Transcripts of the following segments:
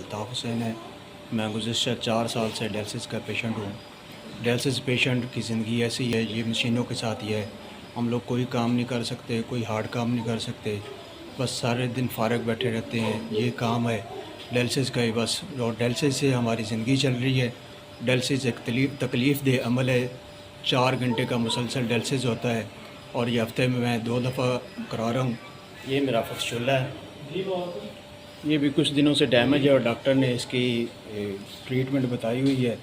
अल्ताफ़ हुसैन है। मैं गुज़िश्ता 4 साल से डायलिसिस का पेशेंट हूँ। डायलिसिस पेशेंट की ज़िंदगी ऐसी है, ये मशीनों के साथ ही है। हम लोग कोई काम नहीं कर सकते, कोई हार्ड काम नहीं कर सकते, बस सारे दिन फारग बैठे रहते हैं। ये काम है डायलिसिस का ही बस, और डायलिसिस से हमारी ज़िंदगी चल रही है। डायलिसिस एक तकलीफ़ दे अमल है। 4 घंटे का मुसलसल डायलिसिस होता है और ये हफ़्ते में मैं 2 दफ़ा करा रहा हूँ। ये मेरा फस्चुला है, ये भी कुछ दिनों से डैमेज है और डॉक्टर ने इसकी ट्रीटमेंट बताई हुई है।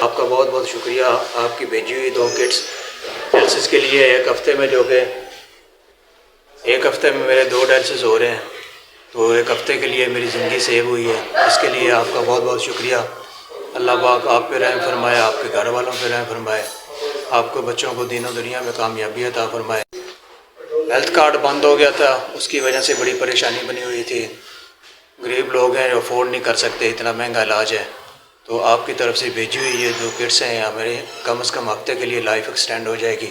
आपका बहुत बहुत शुक्रिया, आपकी भेजी हुई 2 किट्स डायलिसिस के लिए। एक हफ़्ते में एक हफ़्ते में मेरे 2 डायलिसिस हो रहे हैं, तो एक हफ़्ते के लिए मेरी ज़िंदगी सेव हुई है। इसके लिए आपका बहुत बहुत शुक्रिया। अल्लाह पाक आप पे रहम फरमाए, आपके घर वालों पे रहम फरमाए, आपको बच्चों को दीन और दुनिया में कामयाबी अता फरमाए। हेल्थ कार्ड बंद हो गया था, उसकी वजह से बड़ी परेशानी बनी हुई थी। गरीब लोग हैं जो अफोर्ड नहीं कर सकते, इतना महंगा इलाज है। तो आपकी तरफ से भेजी हुई ये 2 किट्स हैं, या मेरे कम से कम हफ्ते के लिए लाइफ एक्सटेंड हो जाएगी।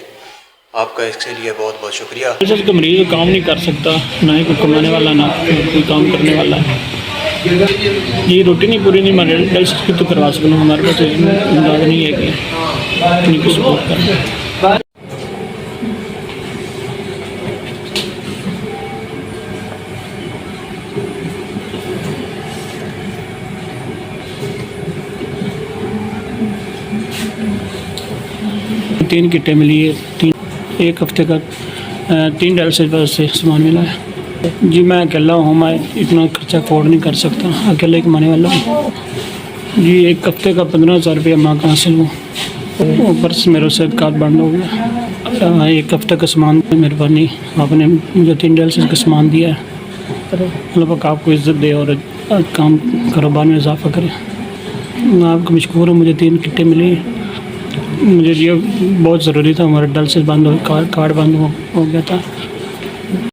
आपका इसके लिए बहुत बहुत शुक्रिया। जैसे तो मरीज काम नहीं कर सकता, ना ही कोई कमाने वाला, ना कोई काम करने वाला है। ये रूटीन ही पूरी नहीं मारे डायलिसिस की तो करवा सकूँ, हमारे पास अंदाज़ा नहीं है कि इतनी कुछ सपोर्ट कर। 3 किटें मिली है, एक हफ्ते का 3 डायलिसिस से सामान मिला है। जी मैं अकेला हूँ, मैं इतना खर्चा अफोर्ड नहीं कर सकता, अकेले कमाने वाला हूँ जी। एक हफ्ते का 15,000 रुपया मैं कहाँ से लूँ, ऊपर से मेरा सेहत कार्ड बंद हो गया। एक हफ्ते का सामान मेहरबानी, आपने मुझे 3 डायलिसिस का सामान दिया है। मतलब आपको इज़्ज़त दे और काम कारोबार में इजाफा करे। मैं आपको मशकूर हूँ, मुझे 3 किटें मिली। मुझे ये बहुत ज़रूरी था, हमारा डायलिसिस बंद हो, कार्ड बंद हो गया था।